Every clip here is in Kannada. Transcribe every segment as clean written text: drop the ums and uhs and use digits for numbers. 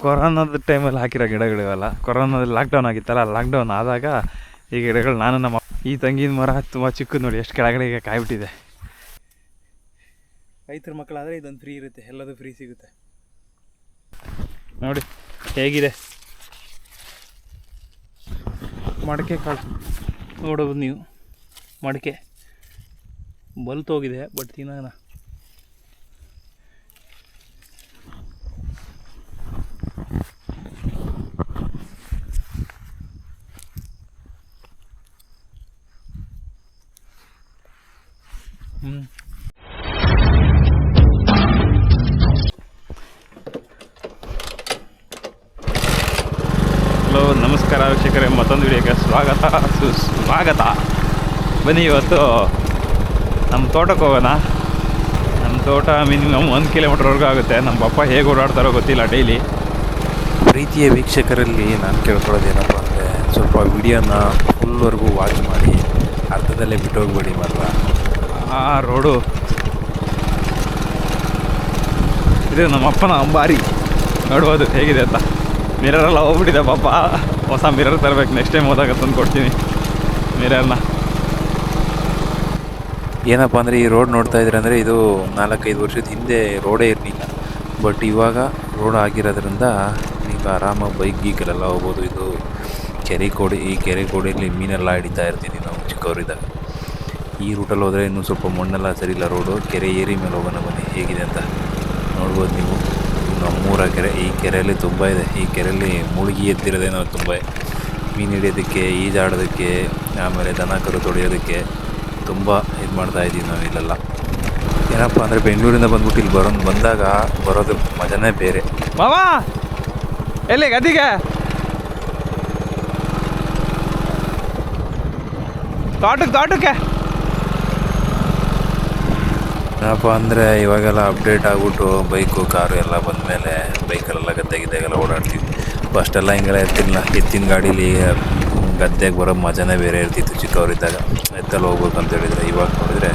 ಕೊರೋನಾದ ಟೈಮಲ್ಲಿ ಹಾಕಿರೋ ಗಿಡಗಳಿವೆಲ್ಲ. ಕೊರೋನಾದಲ್ಲಿ ಲಾಕ್ಡೌನ್ ಆಗಿತ್ತಲ್ಲ, ಲಾಕ್ಡೌನ್ ಆದಾಗ ಈ ಗಿಡಗಳು ನಾನು ನಮ್ಮ ಈ ತಂಗಿನ ಮರ ತುಂಬ ಚಿಕ್ಕದು ನೋಡಿ, ಎಷ್ಟು ಕೆಳಗಡೆಗೆ ಕಾಯ್ಬಿಟ್ಟಿದೆ. ರೈತರ ಮಕ್ಕಳಾದರೆ ಇದೊಂದು ಫ್ರೀ ಇರುತ್ತೆ, ಎಲ್ಲದೂ ಫ್ರೀ ಸಿಗುತ್ತೆ ನೋಡಿ ಹೇಗಿದೆ. ಮಡಿಕೆ ಕಾಳು ನೋಡೋದು ನೀವು, ಮಡಿಕೆ ಬಲ್ತೋಗಿದೆ, ಬಟ್ ತಿನ್ನೋಣ. ಹಲೋ ನಮಸ್ಕಾರ ವೀಕ್ಷಕರೇ, ಮತ್ತೊಂದು ವಿಡಿಯೋಗೆ ಸುಸ್ವಾಗತ. ಬನ್ನಿ, ಇವತ್ತು ನಮ್ಮ ತೋಟಕ್ಕೆ ಹೋಗೋಣ. ನಮ್ಮ ತೋಟ ಮಿನಿಮಮ್ 1 ಕಿಲೋಮೀಟ್ರ್ವರೆಗೂ ಆಗುತ್ತೆ. ನಮ್ಮ ಪಪ್ಪ ಹೇಗೆ ಓಡಾಡ್ತಾರೋ ಗೊತ್ತಿಲ್ಲ ಡೈಲಿ. ಪ್ರೀತಿಯ ವೀಕ್ಷಕರಲ್ಲಿ ನಾನು ಕೇಳ್ಕೊಳ್ಳೋದೇನಪ್ಪ ಅಂದರೆ, ಸ್ವಲ್ಪ ವಿಡಿಯೋನ ಫುಲ್ವರೆಗೂ ವಾಚ್ ಮಾಡಿ, ಅರ್ಧದಲ್ಲೇ ಬಿಟ್ಟೋಗ್ಬೇಡಿ ಮಾತ್ರ. ಆ ರೋಡು ಇದು ನಮ್ಮಪ್ಪನ ಅಂಬಾರಿ, ನೋಡ್ಬೋದು ಹೇಗಿದೆ ಅಂತ. ಮಿರರೆಲ್ಲ ಹೋಗ್ಬಿಟ್ಟಿದೆ ಪಾಪ, ಹೊಸ ಮಿರರ್ ತರಬೇಕು. ನೆಕ್ಸ್ಟ್ ಟೈಮ್ ಹೋದಾಗ ತಂದು ಕೊಡ್ತೀನಿ ಮಿರರ್ನ. ಏನಪ್ಪ ಅಂದರೆ, ಈ ರೋಡ್ ನೋಡ್ತಾ ಇದ್ದೀರ ಅಂದರೆ, ಇದು 4-5 ವರ್ಷದ ಹಿಂದೆ ರೋಡೇ ಇರಲಿಲ್ಲ. ಬಟ್ ಇವಾಗ ರೋಡ್ ಆಗಿರೋದ್ರಿಂದ ಈಗ ಆರಾಮಾಗಿ ಬೈಕ್ ಗೀಕಲೆಲ್ಲ ಹೋಗ್ಬೋದು. ಇದು ಕೆರೆ ಈ ಕೆರೆ ಕೋಡಿಯಲ್ಲಿ ಮೀನೆಲ್ಲ ಹಿಡಿತಾ ಇರ್ತೀವಿ ನಾವು ಚಿಕ್ಕವರಿದ್ದಾಗ. ಈ ರೂಟಲ್ಲಿ ಹೋದರೆ ಇನ್ನೂ ಸ್ವಲ್ಪ ಮಣ್ಣೆಲ್ಲ ಸರಿ ಇಲ್ಲ ರೋಡು. ಕೆರೆ ಏರಿ ಮೇಲೆ ಹೋಗೋಣ ಬನ್ನಿ, ಹೇಗಿದೆ ಅಂತ ನೋಡ್ಬೋದು ನೀವು. ನಮ್ಮೂರ ಕೆರೆ, ಈ ಕೆರೆಯಲ್ಲಿ ತುಂಬ ಇದೆ. ಈ ಕೆರೆಯಲ್ಲಿ ಮುಳುಗಿ ಎದ್ದಿರೋದೇ ನಾವು ತುಂಬ. ಮೀನು ಹಿಡಿಯೋದಕ್ಕೆ, ಈಜಾಡೋದಕ್ಕೆ, ಆಮೇಲೆ ದನ ಕರು ತೊಳೆಯೋದಕ್ಕೆ ತುಂಬ ಇದು ಮಾಡ್ತಾಯಿದ್ದೀವಿ ನಾವು ಇಲ್ಲೆಲ್ಲ. ಏನಪ್ಪ ಅಂದರೆ, ಬೆಂಗಳೂರಿಂದ ಬಂದ್ಬಿಟ್ಟು ಇಲ್ಲಿ ಬಂದಾಗ ಬರೋದು ಮಜನೇ ಬೇರೆ. ಮಾವಾ ಎಲ್ಲಿ ಗದ್ದಿಗೆ ತೋಟಕ್ಕೆ ಏನಪ್ಪ ಅಂದರೆ, ಇವಾಗೆಲ್ಲ ಅಪ್ಡೇಟ್ ಆಗಿಬಿಟ್ಟು ಬೈಕು ಕಾರು ಎಲ್ಲ ಬಂದಮೇಲೆ ಬೈಕಲ್ಲೆಲ್ಲ ಗದ್ದೆಗೆಲ್ಲ ಓಡಾಡ್ತೀವಿ. ಫಸ್ಟೆಲ್ಲ ಹಿಂಗೆಲ್ಲ ಇರ್ತಿಲ್ಲ. ಎತ್ತಿನ ಗಾಡೀಲಿ ಗದ್ದೆಗೆ ಬರೋ ಮಜನೇ ಬೇರೆ ಇರ್ತಿತ್ತು ಚಿಕ್ಕವರಿದ್ದಾಗ. ಎತ್ತಲ್ಲಿ ಹೋಗ್ಬೇಕು ಅಂತ ಹೇಳಿದರೆ, ಇವಾಗ ನೋಡಿದರೆ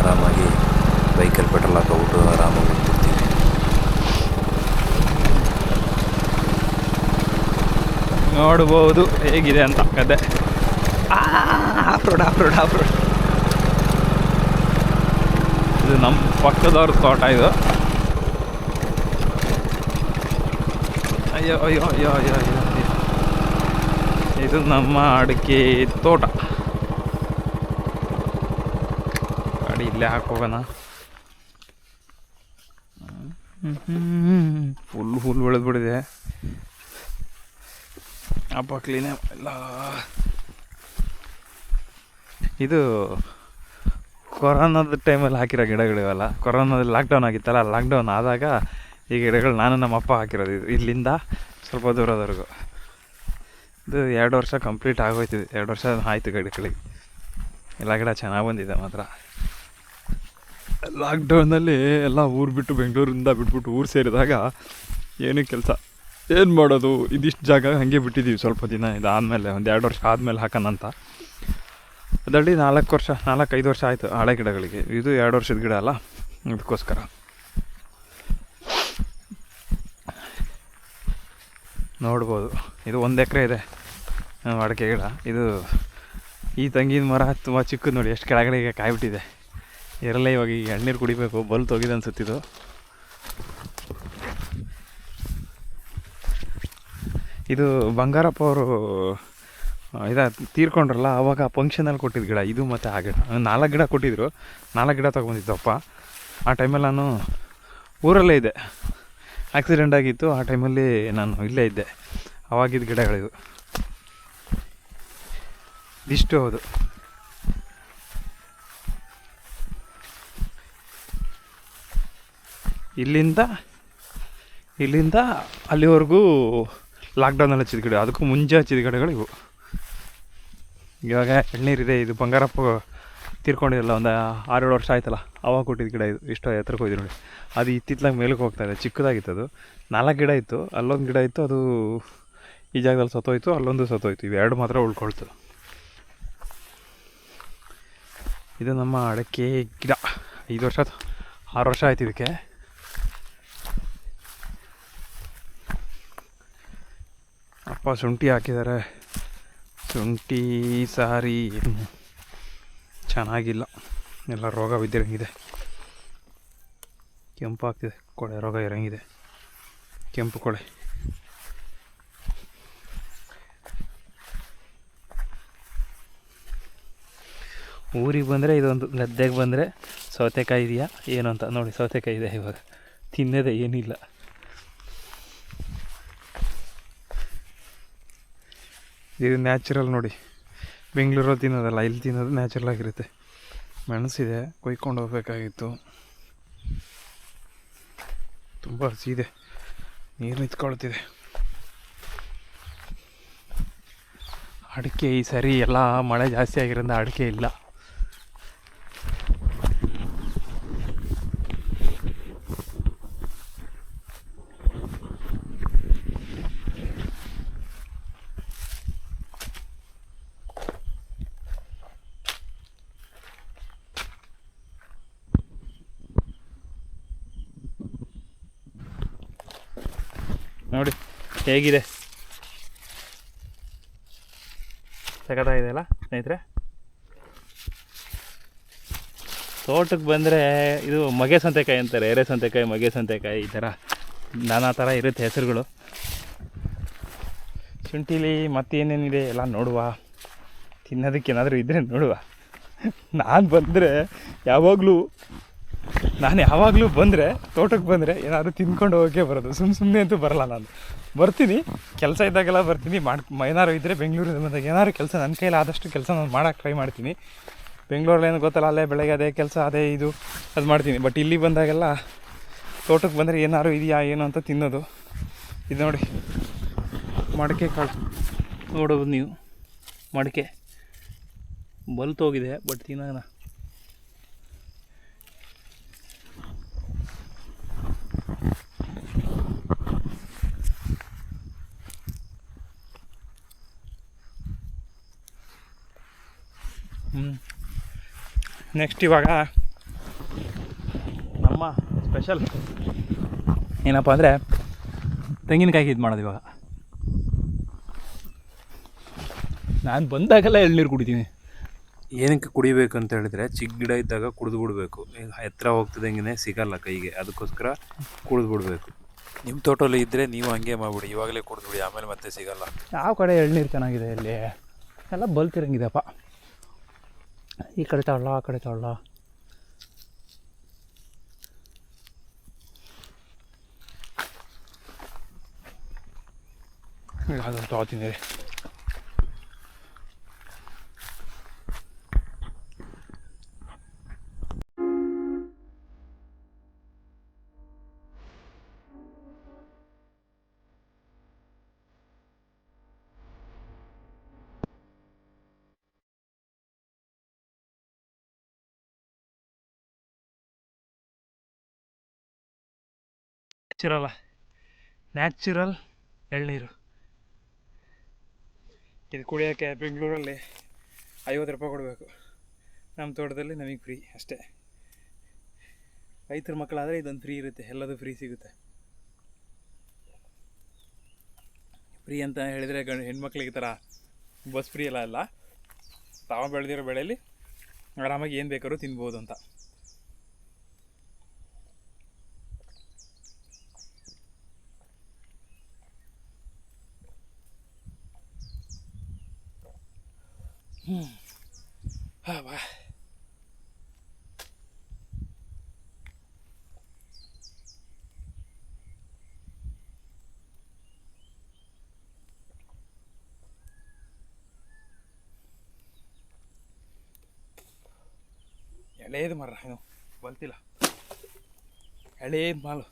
ಆರಾಮಾಗಿ ಬೈಕಲ್ಲಿ ಪೆಟ್ರೋಲ್ ಹಾಕೋಬಿಟ್ಟು ಆರಾಮಾಗಿ ಹೋಗ್ತಿರ್ತೀವಿ. ನೋಡ್ಬೋದು ಹೇಗಿದೆ ಅಂತ ಗದ್ದೆ. ಆಫ್ರೋಡ್ ಇದು ನಮ್ಮ ಪಕ್ಕದವ್ರ ತೋಟ ಇದು. ಅಯ್ಯೋ ಅಯ್ಯೋ ಅಯ್ಯೋ ಅಯ್ಯೋ ಅಯ್ಯೋ ಇದು ನಮ್ಮ ಅಡಿಕೆ ತೋಟ. ಗಾಡಿ ಇಲ್ಲೇ ಹಾಕೋಗೋಣ. ಫುಲ್ ಬೆಳೆದ್ಬಿಟ್ಟಿದೆ. ಅಪ್ಪ ಕ್ಲೀನೇ ಇಲ್ಲ. ಇದು ಕೊರೋನಾದ ಟೈಮಲ್ಲಿ ಹಾಕಿರೋ ಗಿಡಗಳಿವೆಲ್ಲ. ಕೊರೋನಾದಲ್ಲಿ ಲಾಕ್ಡೌನ್ ಆಗಿತ್ತಲ್ಲ, ಲಾಕ್ಡೌನ್ ಆದಾಗ ಈ ಗಿಡಗಳು ನಾನು ನಮ್ಮ ಅಪ್ಪ ಹಾಕಿರೋದು. ಇದು ಇಲ್ಲಿಂದ ಸ್ವಲ್ಪ ದೂರದವರೆಗೂ. ಇದು 2 ವರ್ಷ ಕಂಪ್ಲೀಟ್ ಆಗೋಯ್ತಿದೆ. 2 ವರ್ಷ ಆಯಿತು ಗಿಡಗಳಿಗೆ. ಎಲ್ಲ ಗಿಡ ಚೆನ್ನಾಗಿ ಬಂದಿದೆ ಮಾತ್ರ. ಲಾಕ್ಡೌನಲ್ಲಿ ಎಲ್ಲ ಊರು ಬಿಟ್ಟು, ಬೆಂಗಳೂರಿಂದ ಬಿಟ್ಬಿಟ್ಟು ಊರು ಸೇರಿದಾಗ ಏನೂ ಕೆಲಸ ಏನು ಮಾಡೋದು, ಇದಿಷ್ಟು ಜಾಗ ಹಾಗೆ ಬಿಟ್ಟಿದ್ದೀವಿ ಸ್ವಲ್ಪ ದಿನ. ಇದಾದಮೇಲೆ ಒಂದು 2 ವರ್ಷ ಆದಮೇಲೆ ಹಾಕೋಣಂತ. ಅದರಲ್ಲಿ 4-5 ವರ್ಷ ಆಯಿತು ಹಳೆ ಗಿಡಗಳಿಗೆ. ಇದು 2 ವರ್ಷದ ಗಿಡ ಅಲ್ಲ, ಅದಕ್ಕೋಸ್ಕರ. ನೋಡ್ಬೋದು, ಇದು 1 ಎಕರೆ ಇದೆ ಅಡಿಕೆ ಗಿಡ. ಇದು ಈ ತಂಗಿನ ಮರ ತುಂಬ ಚಿಕ್ಕದು ನೋಡಿ, ಎಷ್ಟು ಕೆಳಗಡೆಗೆ ಕಾಯ್ಬಿಟ್ಟಿದೆ. ಇರಲ್ಲ, ಇವಾಗ ಈಗ ಎಳ್ನೀರು ಕುಡಿಬೇಕು. ಬಲ್ತೋಗಿದೆ ಅನ್ಸುತ್ತಿದ್ದು. ಇದು ಬಂಗಾರಪ್ಪ ಅವರು ತೀರ್ಕೊಂಡ್ರಲ್ಲ, ಆವಾಗ ಫಂಕ್ಷನಲ್ಲಿ ಕೊಟ್ಟಿದ್ದು ಗಿಡ ಇದು. ಮತ್ತು ಆ ಗಿಡ 4 ಗಿಡ ಕೊಟ್ಟಿದ್ದರು. 4 ಗಿಡ ತೊಗೊಂಡಿದ್ದಪ್ಪ. ಆ ಟೈಮಲ್ಲಿ ನಾನು ಊರಲ್ಲೇ ಇದ್ದೆ. ಆಕ್ಸಿಡೆಂಟ್ ಆಗಿತ್ತು, ಆ ಟೈಮಲ್ಲಿ ನಾನು ಇಲ್ಲೇ ಇದ್ದೆ. ಆವಾಗಿದ್ದ ಗಿಡಗಳಿದು ಇಷ್ಟು. ಹೌದು, ಇಲ್ಲಿಂದ ಅಲ್ಲಿವರೆಗೂ ಲಾಕ್ಡೌನಲ್ಲಿ ಹಚ್ಚಿದ ಗಿಡ. ಅದಕ್ಕೂ ಮುಂಚೆ ಹಚ್ಚಿದ ಗಿಡಗಳು ಇವು. ಇವಾಗ ಎಳ್ನೀರಿದೆ. ಇದು ಬಂಗಾರಪ್ಪ ತೀರ್ಕೊಂಡಿರಲ್ಲ, ಒಂದು 6-7 ವರ್ಷ ಆಯ್ತಲ್ಲ, ಅವಾಗ ಕೊಟ್ಟಿದ್ದು ಗಿಡ ಇದು. ಇಷ್ಟು ಎತ್ತರಕ್ಕೆ ಹೋಯ್ತು ನೋಡಿ. ಅದು ಇತ್ತಿತ್ತಲಾಗ ಮೇಲಕ್ಕೆ ಹೋಗ್ತಾಯಿದೆ. ಚಿಕ್ಕದಾಗಿತ್ತು ಅದು. 4 ಗಿಡ ಇತ್ತು. ಅಲ್ಲೊಂದು ಗಿಡ ಇತ್ತು, ಅದು ಈ ಜಾಗದಲ್ಲಿ ಸತ್ತೋಯ್ತು. ಅಲ್ಲೊಂದು ಸತ್ತೋಯ್ತು. ಇವು 2 ಮಾತ್ರ ಉಳ್ಕೊಳ್ತು. ಇದು ನಮ್ಮ ಅಡಿಕೆ ಗಿಡ. 5 ವರ್ಷ 6 ವರ್ಷ ಆಯ್ತು ಇದಕ್ಕೆ. ಅಪ್ಪ ಶುಂಠಿ ಹಾಕಿದ್ದಾರೆ. ಶುಂಠಿ ಸಾರಿ ಏನು ಚೆನ್ನಾಗಿಲ್ಲ, ಎಲ್ಲ ರೋಗ ಬಿದ್ದಿರಂಗಿದೆ. ಕೆಂಪು ಆಗ್ತಿದೆ, ಕೊಳೆ ರೋಗ ಇರಂಗಿದೆ, ಕೆಂಪು ಕೊಳೆ. ಊರಿಗೆ ಬಂದರೆ ಇದೊಂದು, ಗದ್ದೆಗೆ ಬಂದರೆ ಸೌತೆಕಾಯಿ ಇದೆಯಾ ಏನು ಅಂತ ನೋಡಿ. ಸೌತೆಕಾಯಿ ಇದೆ, ಇವಾಗ ತಿನ್ನೋದೇ ಏನಿಲ್ಲ. ಇದು ನ್ಯಾಚುರಲ್ ನೋಡಿ, ಬೆಂಗಳೂರಲ್ಲಿ ತಿನ್ನೋದಲ್ಲ, ಇಲ್ಲಿ ತಿನ್ನೋದು ನ್ಯಾಚುರಲ್ ಆಗಿರುತ್ತೆ. ಮೆಣಸಿದೆ, ಕೊಯ್ಕೊಂಡು ಹೋಗ್ಬೇಕಾಗಿತ್ತು. ತುಂಬ ಹಸಿದೆ, ನೀರು ನಿಂತ್ಕೊಳ್ತಿದೆ. ಅಡಿಕೆ ಈ ಸರಿ ಎಲ್ಲ ಮಳೆ ಜಾಸ್ತಿ ಆಗಿರೋದ್ರಿಂದ ಅಡಿಕೆ ಇಲ್ಲ. ನೋಡಿ ಹೇಗಿದೆ, ಸಖತ್ತಾಗಿದೆ ಅಲ್ಲ ಸ್ನೇಹಿತರೆ. ತೋಟಕ್ಕೆ ಬಂದರೆ ಇದು ಮಗೆ ಸೌತೆಕಾಯಿ ಅಂತಾರೆ, ಎರೆ ಸೌತೆಕಾಯಿ, ಮಗೆ ಸೌತೆಕಾಯಿ, ಈ ಥರ ನಾನಾ ಥರ ಇರುತ್ತೆ ಹೆಸರುಗಳು. ಶುಂಠಿಲಿ ಮತ್ತೇನೇನಿದೆ ಎಲ್ಲ ನೋಡುವ, ತಿನ್ನೋದಕ್ಕೆ ಏನಾದರೂ ಇದ್ದರೆ ನೋಡುವ. ನಾನು ಯಾವಾಗಲೂ ಬಂದರೆ, ತೋಟಕ್ಕೆ ಬಂದರೆ ಏನಾದರೂ ತಿಂದ್ಕೊಂಡು ಹೋಗೋಕ್ಕೆ ಬರೋದು, ಸುಮ್ಮನೆ ಅಂತೂ ಬರಲ್ಲ. ನಾನು ಬರ್ತೀನಿ, ಕೆಲಸ ಇದ್ದಾಗೆಲ್ಲ ಬರ್ತೀನಿ. ಏನಾದ್ರು ಇದ್ದರೆ ಬೆಂಗಳೂರಿಂದ ಬಂದಾಗ ಏನಾದ್ರು ಕೆಲಸ ನನ್ನ ಕೈಲಿ ಆದಷ್ಟು ಕೆಲಸ ನಾನು ಮಾಡೋಕ್ಕೆ ಟ್ರೈ ಮಾಡ್ತೀನಿ. ಬೆಂಗಳೂರಲ್ಲಿ ಏನು ಗೊತ್ತಲ್ಲ, ಅಲ್ಲೇ ಬೆಳಗ್ಗೆ ಅದೇ ಕೆಲಸ, ಅದೇ ಇದು ಅದು ಮಾಡ್ತೀನಿ. ಬಟ್ ಇಲ್ಲಿ ಬಂದಾಗೆಲ್ಲ ತೋಟಕ್ಕೆ ಬಂದರೆ ಏನಾದ್ರು ಇದೆಯಾ ಏನು ಅಂತ ತಿನ್ನೋದು. ಇದು ನೋಡಿ ಮಡಿಕೆ ಕಾಳು ನೋಡೋದು ನೀವು, ಮಡಿಕೆ ಬಲ್ತೋಗಿದೆ, ಬಟ್ ತಿನ್ನೋಣ. ನೆಕ್ಸ್ಟ್ ಇವಾಗ ನಮ್ಮ ಸ್ಪೆಷಲ್ ಏನಪ್ಪ ಅಂದರೆ ತೆಂಗಿನಕಾಯಿ ಇದು ಮಾಡೋದು. ಇವಾಗ ನಾನು ಬಂದಾಗೆಲ್ಲ ಎಳ್ನೀರು ಕುಡಿತೀನಿ. ಏನಕ್ಕೆ ಕುಡಿಬೇಕು ಅಂತ ಹೇಳಿದ್ರೆ, ಚಿಕ್ಕ ಗಿಡ ಇದ್ದಾಗ ಕುಡಿದು ಬಿಡಬೇಕು. ಎತ್ತರ ಹೋಗ್ತದಂಗೆ ಸಿಗಲ್ಲ ಕೈಗೆ, ಅದಕ್ಕೋಸ್ಕರ ಕುಡಿದು ಬಿಡಬೇಕು. ನಿಮ್ಮ ತೋಟದಲ್ಲಿ ಇದ್ದರೆ ನೀವು ಹಂಗೆ ಮಾಡಿಬಿಡಿ, ಇವಾಗಲೇ ಕುಡಿದ್ಬಿಡಿ, ಆಮೇಲೆ ಮತ್ತೆ ಸಿಗಲ್ಲ. ಯಾವ ಕಡೆ ಎಳ್ನೀರು ಚೆನ್ನಾಗಿದೆ ಇಲ್ಲಿ, ಎಲ್ಲ ಬಲ್ತಿರಂಗಿದೆಪ್ಪ. ಈ ಕಡೆ ತಗೊಳ್ಳ, ಆ ಕಡೆ ತಗೊಳ್ಳ. ಅದನ್ನು ತಗೋತೀನಿ. ನ್ಯಾಚುರಲ್ ಎಳ್ನೀರು ಇದು ಕುಡಿಯೋಕ್ಕೆ ಬೆಂಗಳೂರಲ್ಲಿ 50 ರೂಪಾಯಿ ಕೊಡಬೇಕು. ನಮ್ಮ ತೋಟದಲ್ಲಿ ನಮಗೆ ಫ್ರೀ ಅಷ್ಟೇ. ರೈತರ ಮಕ್ಕಳಾದರೆ ಇದೊಂದು ಫ್ರೀ ಇರುತ್ತೆ, ಎಲ್ಲದೂ ಫ್ರೀ ಸಿಗುತ್ತೆ. ಫ್ರೀ ಅಂತ ಹೇಳಿದರೆ ಹೆಣ್ಮಕ್ಳಿಗೆ ಥರ ಬಸ್ ಫ್ರೀ ಎಲ್ಲ ತಾವು ಬೆಳೆದಿರೋ ಬೆಳೆಯಲ್ಲಿ ಆರಾಮಾಗಿ ಏನು ಬೇಕಾದ್ರೂ ತಿನ್ಬೋದು ಅಂತ. ಬಾ ಎಳೆಯದು ಮರ, ಏನು ಬಲ್ತಿಲ್ಲ, ಎಳೆಯದು ಮಾಲು.